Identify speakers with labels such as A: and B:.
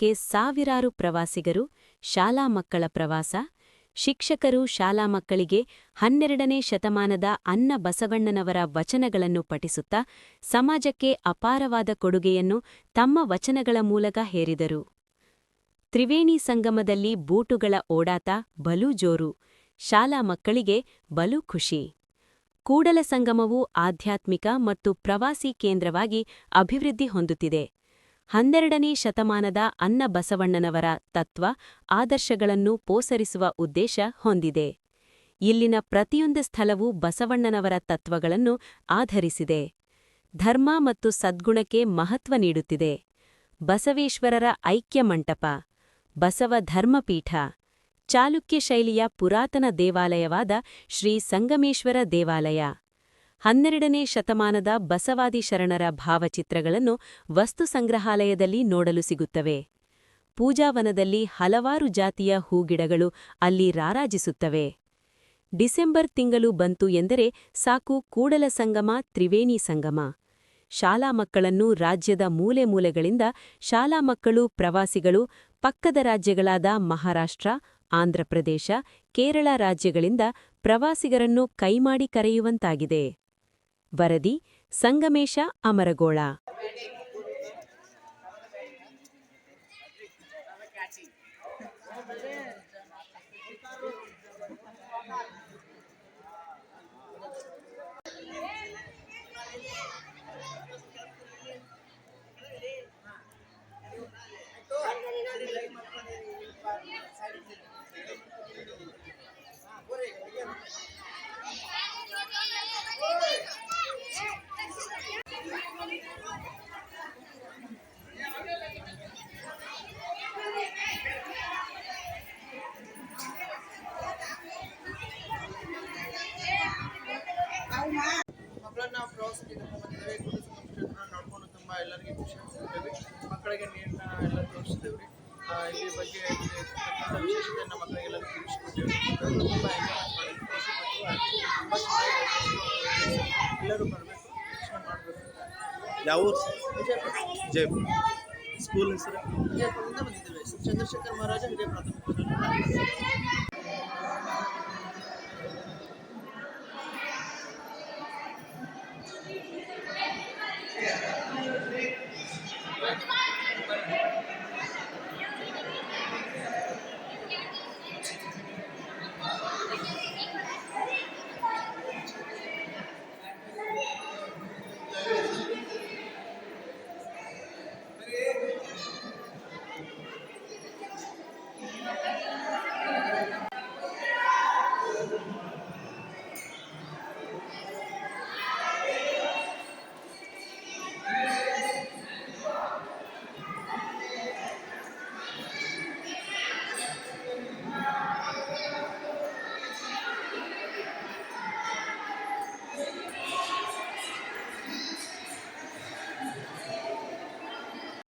A: ಸ್ಥಳಕ್ಕೆ ಸಾವಿರಾರು ಪ್ರವಾಸಿಗರು, ಶಾಲಾ ಮಕ್ಕಳ ಪ್ರವಾಸ, ಶಿಕ್ಷಕರು ಶಾಲಾ ಮಕ್ಕಳಿಗೆ 12ನೇ ಶತಮಾನದ ಅನ್ನ ಬಸವಣ್ಣನವರ ವಚನಗಳನ್ನು ಪಠಿಸುತ್ತಾ ಸಮಾಜಕ್ಕೆ ಅಪಾರವಾದ ಕೊಡುಗೆಯನ್ನು ತಮ್ಮ ವಚನಗಳ ಮೂಲಕ ಹೇರಿದರು. ತ್ರಿವೇಣಿ ಸಂಗಮದಲ್ಲಿ ಬೂಟುಗಳ ಓಡಾಟ ಬಲು ಜೋರು, ಶಾಲಾ ಮಕ್ಕಳಿಗೆ ಬಲು ಖುಷಿ. ಕೂಡಲ ಸಂಗಮವು ಆಧ್ಯಾತ್ಮಿಕ ಮತ್ತು ಪ್ರವಾಸಿ ಕೇಂದ್ರವಾಗಿ ಅಭಿವೃದ್ಧಿ ಹೊಂದುತ್ತಿದೆ. 12ನೇ ಶತಮಾನದ ಅನ್ನ ಬಸವಣ್ಣನವರ ತತ್ವ, ಆದರ್ಶಗಳನ್ನು ಪೋಸರಿಸುವ ಉದ್ದೇಶ ಹೊಂದಿದೆ. ಇಲ್ಲಿನ ಪ್ರತಿಯೊಂದು ಸ್ಥಳವೂ ಬಸವಣ್ಣನವರ ತತ್ವಗಳನ್ನು ಆಧರಿಸಿದೆ. ಧರ್ಮ ಮತ್ತು ಸದ್ಗುಣಕ್ಕೆ ಮಹತ್ವ ನೀಡುತ್ತಿದೆ. ಬಸವೇಶ್ವರರ ಐಕ್ಯ ಮಂಟಪ, ಬಸವ ಧರ್ಮಪೀಠ, ಚಾಲುಕ್ಯ ಶೈಲಿಯ ಪುರಾತನ ದೇವಾಲಯವಾದ ಶ್ರೀ ಸಂಗಮೇಶ್ವರ ದೇವಾಲಯ. 12ನೇ ಶತಮಾನದ ಬಸವಾದಿ ಶರಣರ ಭಾವಚಿತ್ರಗಳನ್ನು ವಸ್ತು ಸಂಗ್ರಹಾಲಯದಲ್ಲಿ ನೋಡಲು ಸಿಗುತ್ತವೆ. ಪೂಜಾವನದಲ್ಲಿ ಹಲವಾರು ಜಾತಿಯ ಹೂಗಿಡಗಳು ಅಲ್ಲಿ ರಾರಾಜಿಸುತ್ತವೆ. ಡಿಸೆಂಬರ್ ತಿಂಗಳು ಬಂತು ಎಂದರೆ ಸಾಕು, ಕೂಡಲ ಸಂಗಮ, ತ್ರಿವೇಣಿ ಸಂಗಮ. ಶಾಲಾ ಮಕ್ಕಳನ್ನು ರಾಜ್ಯದ ಮೂಲೆ ಮೂಲೆಗಳಿಂದ ಶಾಲಾ ಮಕ್ಕಳು, ಪ್ರವಾಸಿಗಳು, ಪಕ್ಕದ ರಾಜ್ಯಗಳಾದ ಮಹಾರಾಷ್ಟ್ರ, ಆಂಧ್ರಪ್ರದೇಶ, ಕೇರಳ ರಾಜ್ಯಗಳಿಂದ ಪ್ರವಾಸಿಗರನ್ನು ಕೈಮಾಡಿ ಕರೆಯುವಂತಾಗಿದೆ. ವರದಿ: ಸಂಗಮೇಶ ಅಮರಗೋಳ.
B: ಮಕ್ಕಳನ್ನ ಪ್ರವಾಸಕ್ಕೆ ಕರ್ಕೊಂಡ್ಬಂದಿದ್ದೇವೆ. ನೋಡ್ಕೊಂಡು ತುಂಬ ಎಲ್ಲರಿಗೆ ಖುಷಿ ಅನಿಸುತ್ತೇವೆ. ಮಕ್ಕಳಿಗೆ ನೀರನ್ನ ಎಲ್ಲ ತೋರಿಸ್ತೇವೆ. ಇಲ್ಲಿ ಬಗ್ಗೆ ವಿಶೇಷತೆಯನ್ನು ಮಕ್ಕಳಿಗೆಲ್ಲ ತಿಳಿಸ್ಕೊಡ್ತೇವೆ. ತುಂಬ ಎಂಜಾಯ್ ಮಾಡಿ ತುಂಬ ಚೆನ್ನಾಗಿ ಎಲ್ಲರೂ ಬರಬೇಕು, ಯಕ್ಷಣೆ ಮಾಡಬೇಕು.
C: ಯಾವ ಊರು?
B: ವಿಜಯಪುರ.
C: ಜಯಪುರ. ಸ್ಕೂಲ್ ಹೆಸರು?
B: ವಿಜಯಪುರದಿಂದ ಬಂದಿದ್ದೇವೆ. ಚಂದ್ರಶೇಖರ್ ಮಹಾರಾಜ ಹಿರಿಯ ಪ್ರಾಥಮಿಕ ಶಾಲೆ.